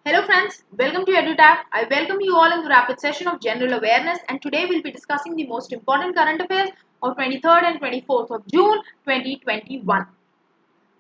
Hello friends, welcome to EduTap. I welcome you all in the rapid session of general awareness, and today we'll be discussing the most important current affairs of 23rd and 24th of June 2021.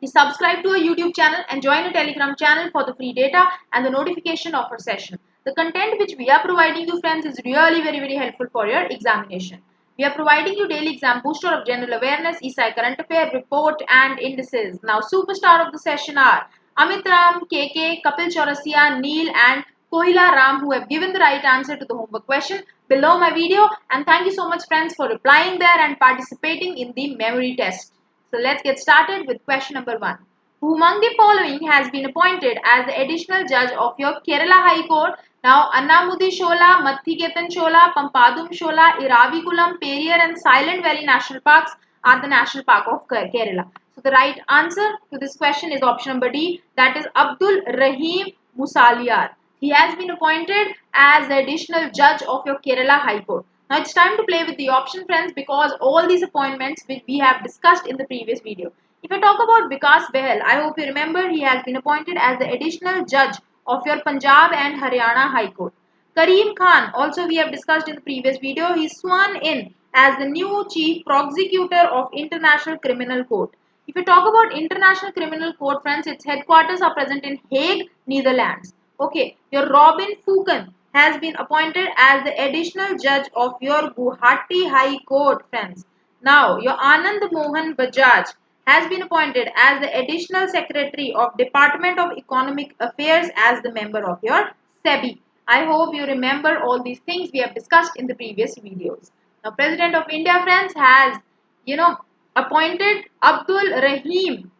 Please subscribe to our YouTube channel and join a Telegram channel for the free data and the notification of our session. The content which we are providing you friends is really very helpful for your examination. We are providing you daily exam booster of general awareness, ESI current affair, report and indices. Now superstar of the session are Amit Ram, KK, Kapil Chaurasia, Neil and Kohila Ram who have given the right answer to the homework question below my video, and thank you so much friends for replying there and participating in the memory test. So let's get started with question number 1. Who among the following has been appointed as the additional judge of your Kerala High Court? Now, Annamudi Shola, Mathiketan Shola, Pampadum Shola, Iravikulam, Periyar and Silent Valley National Parks are the National Park of Kerala. So the right answer to this question is option number D, that is Abdul Rahim Musaliar. He has been appointed as the additional judge of your Kerala High Court. Now it's time to play with the option friends, because all these appointments which we have discussed in the previous video. If I talk about Vikas Behel, I hope you remember he has been appointed as the additional judge of your Punjab and Haryana High Court. Kareem Khan, also we have discussed in the previous video, he is sworn in as the new chief prosecutor of International Criminal Court. If you talk about International Criminal Court friends, its headquarters are present in Hague, Netherlands. Okay, your Robin Fuken has been appointed as the additional judge of your Guwahati High Court friends. Now, your Anand Mohan Bajaj has been appointed as the additional secretary of Department of Economic Affairs as the member of your SEBI. I hope you remember all these things we have discussed in the previous videos. Now, President of India friends has, appointed Abdul Rahim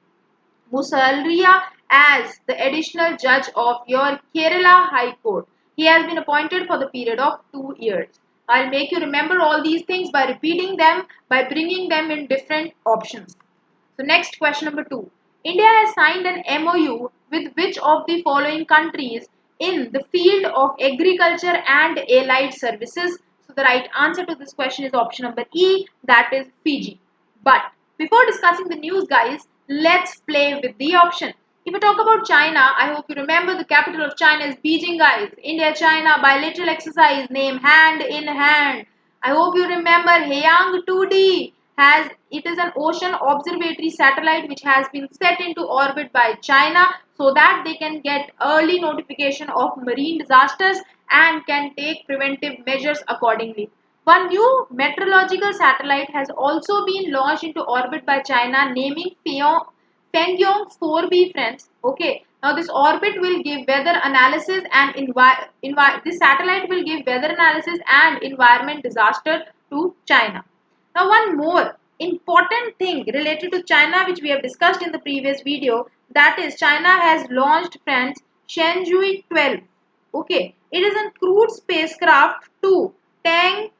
Musalia as the additional judge of your Kerala High Court. He has been appointed for the period of 2 years. I'll make you remember all these things by repeating them, by bringing them in different options. So next question number 2. India has signed an MOU with which of the following countries in the field of agriculture and allied services? So the right answer to this question is option number E, that is Fiji. But before discussing the news guys, let's play with the option. If we talk about China, I hope you remember the capital of China is Beijing guys. India-China bilateral exercise named Hand in Hand. I hope you remember Haiyang 2D it is an ocean observatory satellite which has been set into orbit by China so that they can get early notification of marine disasters and can take preventive measures accordingly. One new meteorological satellite has also been launched into orbit by China, naming Pengyong 4B friends. Okay, now this orbit will give weather analysis and this satellite will give weather analysis and environment disaster to China. Now one more important thing related to China which we have discussed in the previous video, that is China has launched friends Shenzhou 12. Okay, it is a crewed spacecraft to Tang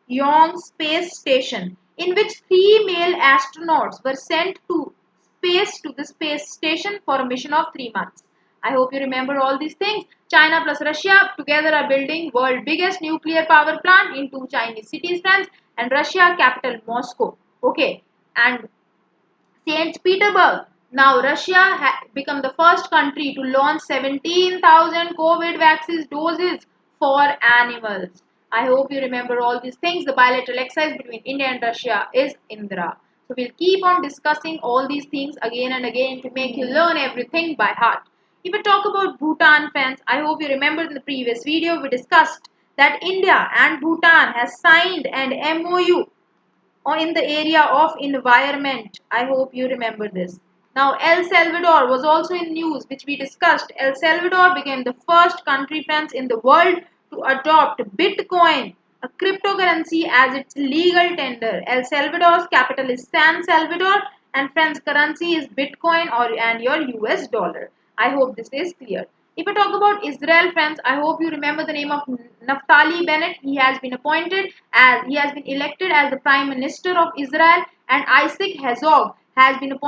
Yong Space Station in which 3 male astronauts were sent to the space station for a mission of 3 months. I hope you remember all these things. China plus Russia together are building world biggest nuclear power plant in 2 Chinese cities friends, and Russia capital Moscow. Okay, and St. Petersburg. Now Russia become the first country to launch 17,000 COVID vaccine doses for animals. I hope you remember all these things. The bilateral exercise between India and Russia is Indra. So we'll keep on discussing all these things again and again to make you learn everything by heart. If we talk about Bhutan friends, I hope you remember in the previous video we discussed that India and Bhutan has signed an MOU or in the area of environment. I hope you remember this. Now El Salvador was also in news which we discussed. El Salvador became the first country friends in the world to adopt Bitcoin, a cryptocurrency, as its legal tender. El Salvador's capital is San Salvador and friends currency is Bitcoin and your US dollar. I hope this is clear. If I talk about Israel friends, I hope you remember the name of Naftali Bennett. He has been elected as the Prime Minister of Israel, and Isaac Herzog has been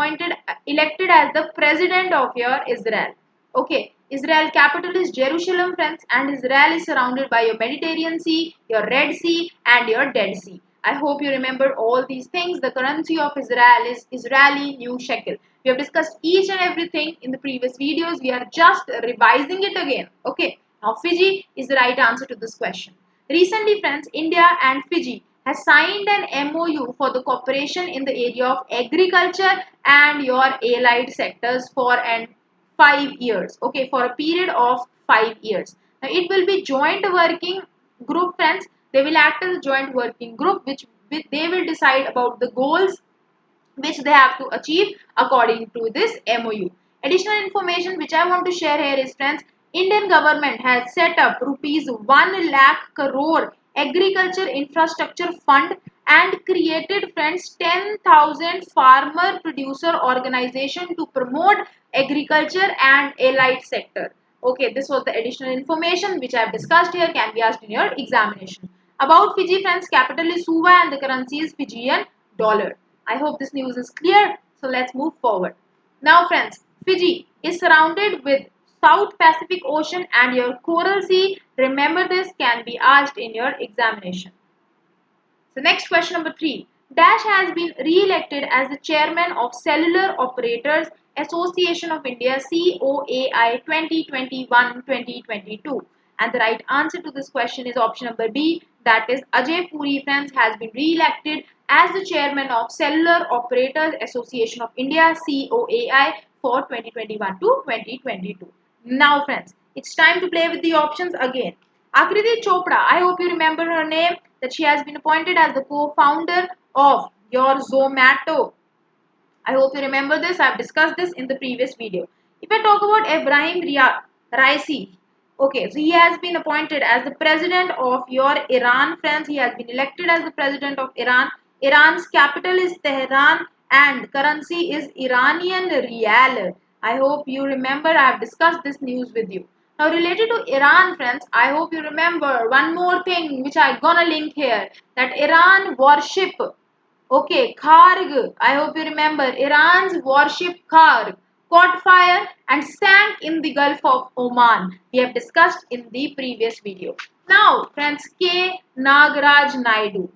elected as the President of your Israel. Okay, Israel capital is Jerusalem friends, and Israel is surrounded by your Mediterranean Sea, your Red Sea and your Dead Sea. I hope you remember all these things. The currency of Israel is Israeli new shekel. We have discussed each and everything in the previous videos. We are just revising it again. Okay. Now Fiji is the right answer to this question. Recently, friends, India and Fiji has signed an MOU for the cooperation in the area of agriculture and your allied sectors for an 5 years. Okay, for a period of 5 years. Now it will be joint working group, friends. They will act as a joint working group which they will decide about the goals which they have to achieve according to this MOU. Additional information which I want to share here is, friends, Indian government has set up rupees 1 lakh crore agriculture infrastructure fund and created, friends, 10,000 farmer producer organization to promote agriculture and allied sector. Okay, this was the additional information which I have discussed here, can be asked in your examination. About Fiji, friends, capital is Suva and the currency is Fijian dollar. I hope this news is clear. So let's move forward. Now, friends, Fiji is surrounded with South Pacific Ocean and your Coral Sea. Remember, this can be asked in your examination. So next, question number 3. Dash has been re-elected as the chairman of Cellular Operators Association of India, COAI 2021-2022. And the right answer to this question is option number B, that is Ajay Puri, friends, has been re-elected as the chairman of Cellular Operators Association of India, COAI, for 2021 to 2022. Now, friends, it's time to play with the options again. Akriti Chopra, I hope you remember her name, that she has been appointed as the co-founder of your Zomato. I hope you remember this. I have discussed this in the previous video. If I talk about Ibrahim Raisi, okay, so he has been appointed as the president of your Iran, friends. He has been elected as the president of Iran. Iran's capital is Tehran and currency is Iranian Rial. I hope you remember. I have discussed this news with you. Now, related to Iran, friends, I hope you remember one more thing which I gonna link here, that Iran worship. Okay, Kharg. I hope you remember. Iran's warship Kharg caught fire and sank in the Gulf of Oman. We have discussed in the previous video. Now, friends, K. Nagaraj Naidu.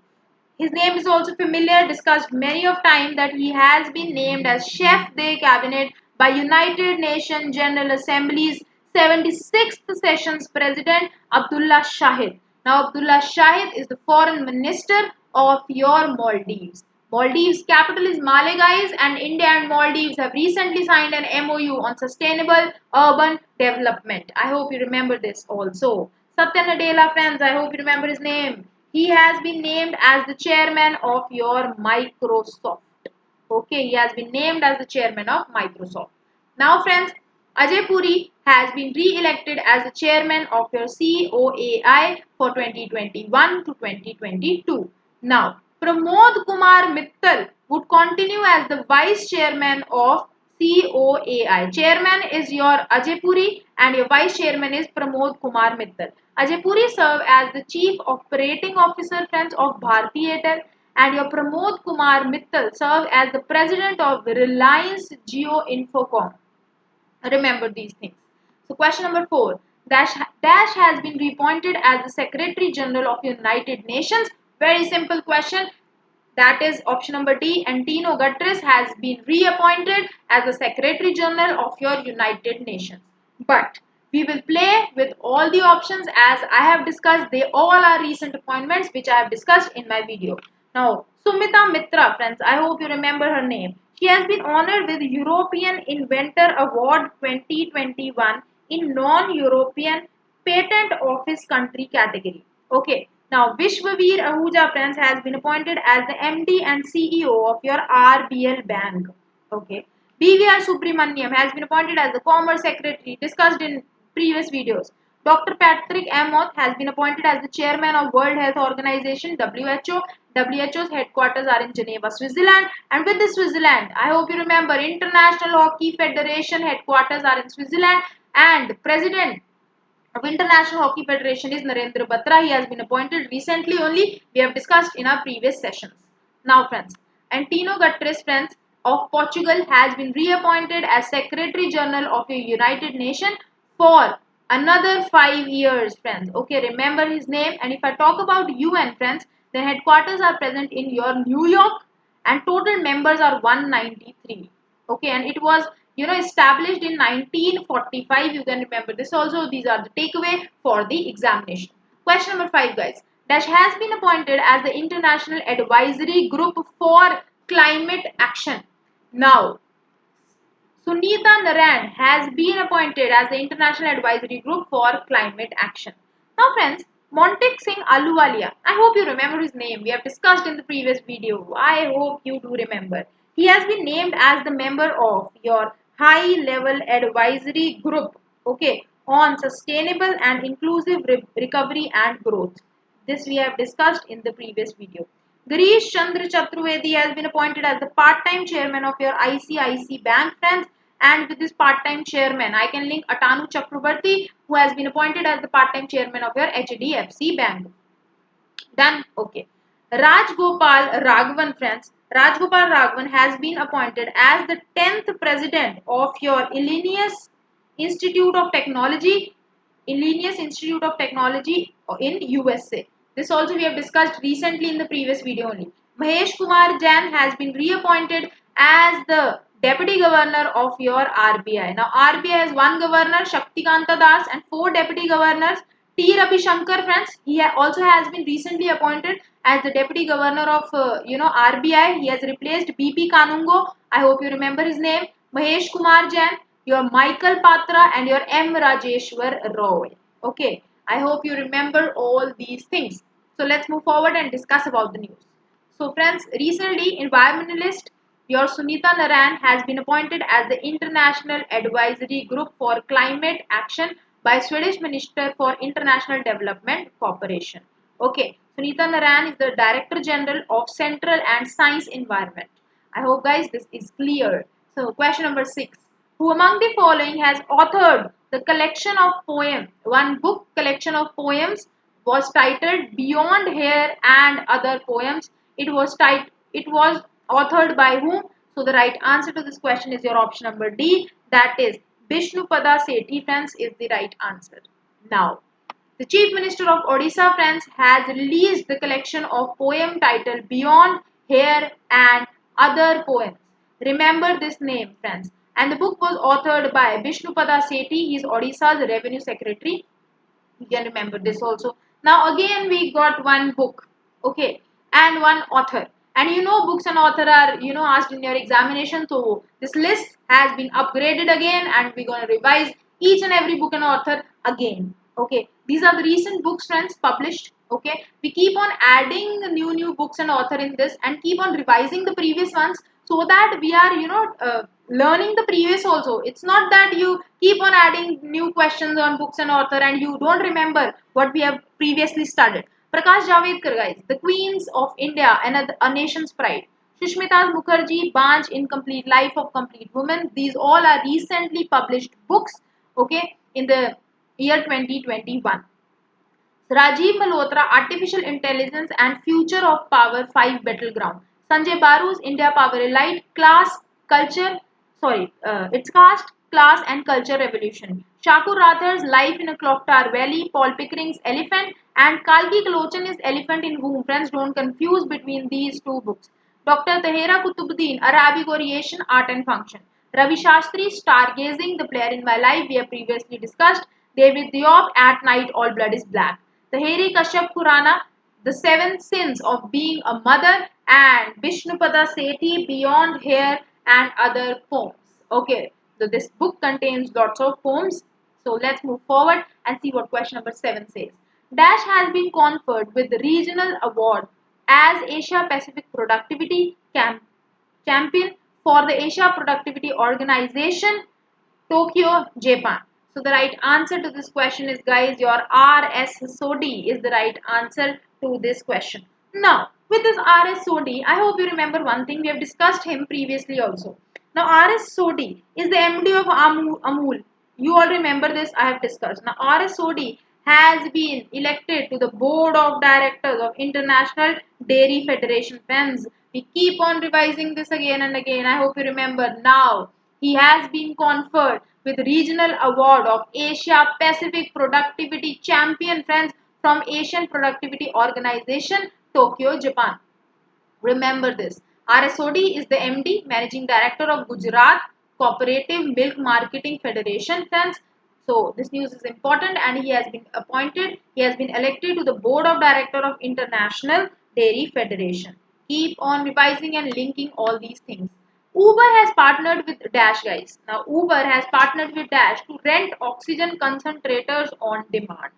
His name is also familiar, discussed many of time, that he has been named as Chef de Cabinet by United Nations General Assembly's 76th Sessions President Abdullah Shahid. Now, Abdullah Shahid is the Foreign Minister of your Maldives. Maldives capital is Malé, guys, and India and Maldives have recently signed an MOU on sustainable urban development. I hope you remember this also. Satya Nadella, friends, I hope you remember his name. He has been named as the chairman of your Microsoft. Okay, he has been named as the chairman of Microsoft. Now, friends, Ajay Puri has been re-elected as the chairman of your COAI for 2021 to 2022. Now, Pramod Kumar Mittal would continue as the vice chairman of COAI. Chairman is your Ajay Puri and your vice chairman is Pramod Kumar Mittal. Ajay Puri served as the chief operating officer, friends, of Bharti Airtel, and your Pramod Kumar Mittal served as the president of Reliance Jio Infocom. Remember these things. So question number 4. Dash has been reappointed as the Secretary General of United Nations. Very simple question. That is option number D. Antonio Guterres has been reappointed as the Secretary General of your United Nations. But we will play with all the options as I have discussed. They all are recent appointments which I have discussed in my video. Now, Sumita Mitra, friends, I hope you remember her name. She has been honored with European Inventor Award 2021 in non-European Patent Office country category. Okay. Now, Vishwaveer Ahuja, friends, has been appointed as the MD and CEO of your RBL Bank. Okay. BVR Subramaniam has been appointed as the Commerce Secretary, discussed in previous videos. Dr. Patrick Amoth has been appointed as the Chairman of World Health Organization, WHO. WHO's headquarters are in Geneva, Switzerland. And with the Switzerland, I hope you remember, International Hockey Federation headquarters are in Switzerland. And President of International Hockey Federation is Narendra Batra. He has been appointed recently only. We have discussed in our previous sessions. Now, friends, Antonio Guterres, friends, of Portugal has been reappointed as Secretary General of the United Nations for another 5 years, friends. Okay, remember his name. And if I talk about UN, friends, the headquarters are present in your New York, and total members are 193. Okay, and it was established in 1945. You can remember this also. These are the takeaway for the examination. Question number 5, guys. Dash has been appointed as the International Advisory Group for Climate Action. Now, Sunita Narayan has been appointed as the International Advisory Group for Climate Action. Now, friends, Montek Singh Ahluwalia, I hope you remember his name. We have discussed in the previous video. I hope you do remember. He has been named as the member of your High Level Advisory Group, okay, on sustainable and inclusive recovery and growth. This we have discussed in the previous video. Girish Chandra Chaturvedi has been appointed as the part-time chairman of your ICICI Bank, friends. And with this part-time chairman, I can link Atanu Chakrabarti, who has been appointed as the part-time chairman of your HDFC Bank. Done. Okay. Rajgopal Raghavan, friends. Rajgopal Raghavan has been appointed as the 10th president of your Institute of Technology, Illinois Institute of Technology in USA. This also we have discussed recently in the previous video only. Mahesh Kumar Jain has been reappointed as the Deputy Governor of your RBI. Now RBI has one governor, Shaktikanta Das, and four deputy governors. T. Ravi Shankar, friends, he also has been recently appointed as the Deputy Governor of RBI. He has replaced BP Kanungo. I hope you remember his name. Mahesh Kumar Jain, your Michael Patra, and your M. Rajeshwar Roy. Okay, I hope you remember all these things. So let's move forward and discuss about the news. So friends, recently environmentalist your Sunita Narayan has been appointed as the International Advisory Group for Climate Action by Swedish Minister for International Development Cooperation. Okay, Sunita Narayan is the Director General of Central and Science Environment. I hope guys this is clear. So question number 6. Who among the following has authored the collection of poems? One book collection of poems was titled Beyond Hair and Other Poems. It was authored by whom? So the right answer to this question is your option number D. That is Bishnupada Sethi, friends, is the right answer. Now, the Chief Minister of Odisha, friends, has released the collection of poem titled Beyond Hair and Other Poems. Remember this name, friends. And the book was authored by Bishnupada Sethi. He is Odisha's Revenue Secretary. You can remember this also. Now again we got one book, okay, and one author. And books and author are asked in your examination. So this list has been upgraded again, and we're going to revise each and every book and author again. Okay, these are the recent books, friends, published. Okay, we keep on adding new books and author in this, and keep on revising the previous ones, so that we are learning the previous also. It's not that you keep on adding new questions on books and author and you don't remember what we have previously studied. Prakash Javadekar, guys, the Queens of India and a nation's pride. Sushmita Mukherjee, Banj, Incomplete Life of Complete Woman. These all are recently published books, okay, in the year 2021. Rajiv Malhotra, Artificial Intelligence and Future of Power 5 Battleground. Sanjay Baru's India Power Elite, it's Caste, Class and Culture Revolution. Shakur Rathar's Life in a Clock Tower Valley, Paul Pickering's Elephant, and Kalki Kalochan is Elephant in Womb. Friends, don't confuse between these two books. Dr. Tahera Kutubuddin, Arabic Variation, Art and Function. Ravi Shastri, Stargazing, The Player in My Life, we have previously discussed. David Diop, At Night, All Blood is Black. Taheri Kashyap Khurana, The Seven Sins of Being a Mother, and Bishnupada Sethi, Beyond Hair and Other Poems. Okay, so this book contains lots of poems. So let's move forward and see what question number 7 says. Dash has been conferred with the regional award as Asia Pacific Productivity Champion for the Asia Productivity Organization, Tokyo, Japan. So the right answer to this question is, guys, your R.S. Sodhi is the right answer to this question. Now, with this R.S. Sodhi, I hope you remember one thing. We have discussed him previously also. Now, R.S. Sodhi is the MD of Amul. You all remember this, I have discussed. Now, R.S. Sodhi has been elected to the Board of Directors of International Dairy Federation. Friends, we keep on revising this again and again. I hope you remember now. He has been conferred with Regional Award of Asia Pacific Productivity Champion, friends, from Asian Productivity Organization, Tokyo, Japan. Remember this. RSOD is the MD, Managing Director of Gujarat Cooperative Milk Marketing Federation, friends. So this news is important, and he has been appointed, he has been elected to the Board of Director of International Dairy Federation. Keep on revising and linking all these things. Uber has partnered with Dash, guys. Now Uber has partnered with Dash to rent oxygen concentrators on demand.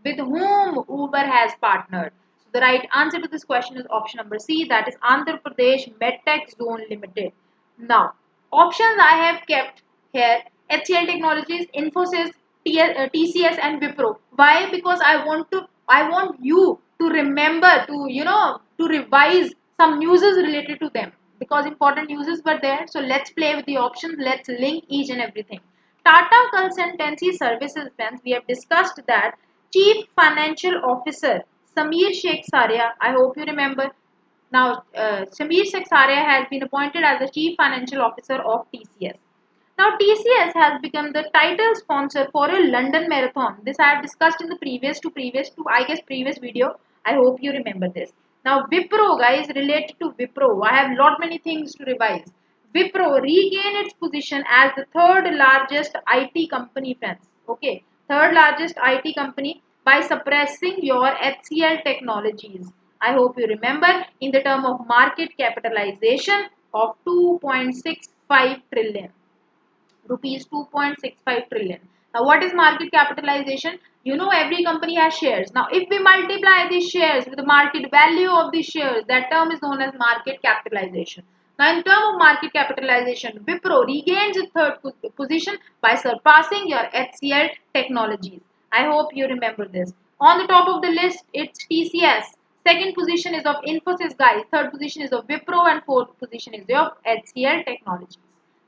With whom Uber has partnered? So the right answer to this question is option number C, that is Andhra Pradesh MedTech Zone Limited. Now, options I have kept here: HCL Technologies, Infosys, TCS and Wipro. Why? Because I want you to remember to to revise some news related to them, because important news were there. So let's play with the options. Let's link each and everything. Tata Consultancy Services, friends, we have discussed that Chief Financial Officer Samir Sheikh Saria, I hope you remember. Now, Samir Sheikh Saria has been appointed as the Chief Financial Officer of TCS. Now, TCS has become the title sponsor for a London Marathon. This I have discussed in the previous video. I hope you remember this. Now, Wipro, guys, related to Wipro, I have lot many things to revise. Wipro regained its position as the third largest IT company, friends. Okay, third largest IT company by suppressing your HCL Technologies. I hope you remember, in the term of market capitalization of 2.65 trillion rupees, 2.65 trillion. Now what is market capitalization? You know, every company has shares. Now if we multiply these shares with the market value of these shares, that term is known as market capitalization. Now in term of market capitalization, Wipro regains its third position by surpassing your HCL Technologies. I hope you remember this. On the top of the list, it's TCS. Second position is of Infosys, guys. Third position is of Wipro, and fourth position is of HCL Technologies.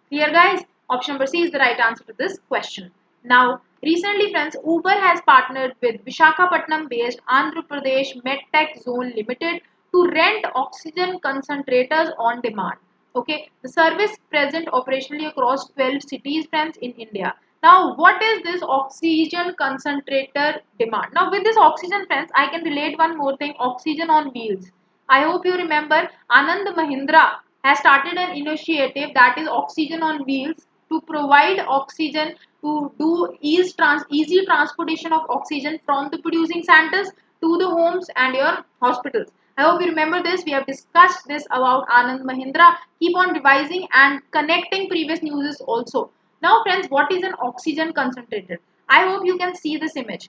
Clear, guys? Option number C is the right answer to this question. Now, recently, friends, Uber has partnered with Visakhapatnam-based Andhra Pradesh MedTech Zone Limited to rent oxygen concentrators on demand. Okay, the service present operationally across 12 cities, friends, in India. Now, what is this oxygen concentrator demand? Now, with this oxygen, friends, I can relate one more thing: oxygen on wheels. I hope you remember Anand Mahindra has started an initiative, that is Oxygen on Wheels, to provide oxygen, to do easy transportation of oxygen from the producing centers to the homes and your hospitals. I hope you remember this. We have discussed this about Anand Mahindra. Keep on revising and connecting previous news also. Now friends, what is an oxygen concentrator? I hope you can see this image.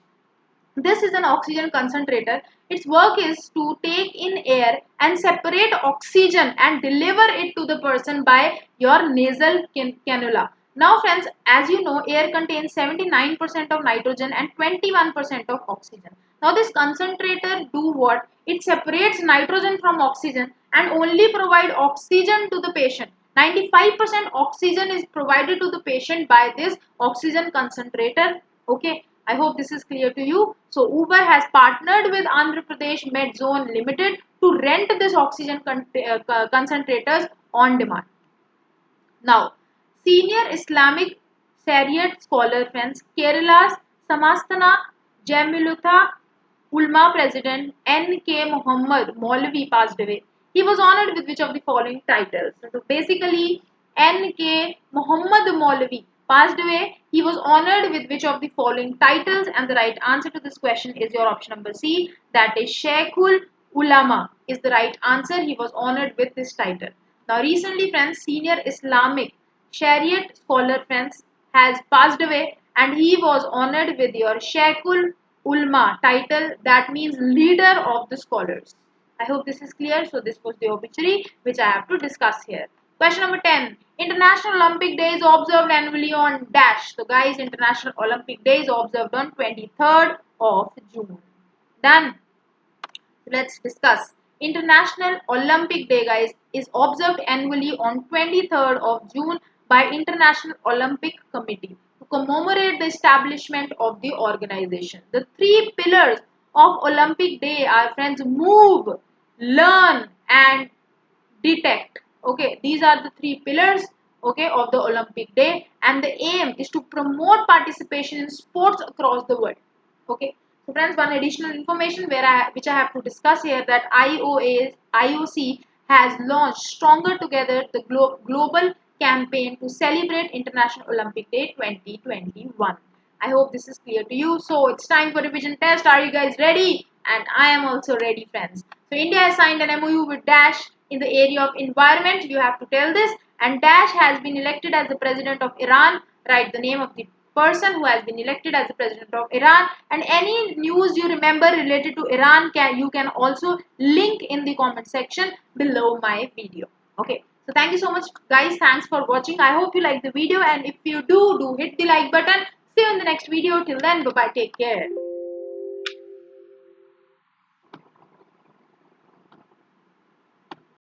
This is an oxygen concentrator. Its work is to take in air and separate oxygen and deliver it to the person by your nasal cannula. Now friends, as you know, air contains 79% of nitrogen and 21% of oxygen. Now this concentrator do what? It separates nitrogen from oxygen and only provide oxygen to the patient. 95% oxygen is provided to the patient by this oxygen concentrator. Okay, I hope this is clear to you. So Uber has partnered with Andhra Pradesh Med Zone Limited to rent this oxygen concentrators on demand. Now, senior Islamic Shariat scholar, friends, Kerala's Samastana Jamilutha Ulma President N.K. Muhammad Maulvi passed away. He was honored with which of the following titles? So basically, N.K. Muhammad Maulvi passed away. He was honored with which of the following titles? And the right answer to this question is your option number C, that is Sheikhul Ulama is the right answer. He was honored with this title. Now recently, friends, senior Islamic Shariat scholar, friends, has passed away, and he was honored with your Sheikhul Ulma title, that means leader of the scholars. I hope this is clear. So this was the obituary which I have to discuss here. Question number 10. International Olympic Day is observed annually on dash. So guys, International Olympic Day is observed on 23rd of June. Done. Let's discuss. International Olympic Day, guys, is observed annually on 23rd of June by International Olympic Committee to commemorate the establishment of the organization. The three pillars of Olympic Day are, friends, move, learn and detect. Okay, these are the three pillars okay, of the Olympic Day, and the aim is to promote participation in sports across the world. Okay, so friends, one additional information which I have to discuss here, that IOC has launched Stronger Together, the global campaign to celebrate International Olympic Day 2021. I hope this is clear to you. So it's time for revision test. Are you guys ready? And I am also ready, friends. So India has signed an MOU with Dash in the area of environment. You have to tell this. And Dash has been elected as the president of Iran. Write the name of the person who has been elected as the president of Iran. And any news you remember related to Iran, you can also link in the comment section below my video. Okay. So thank you so much, guys. Thanks for watching. I hope you like the video, and if you do hit the like button. See you in the next video. Till then, bye bye. Take care.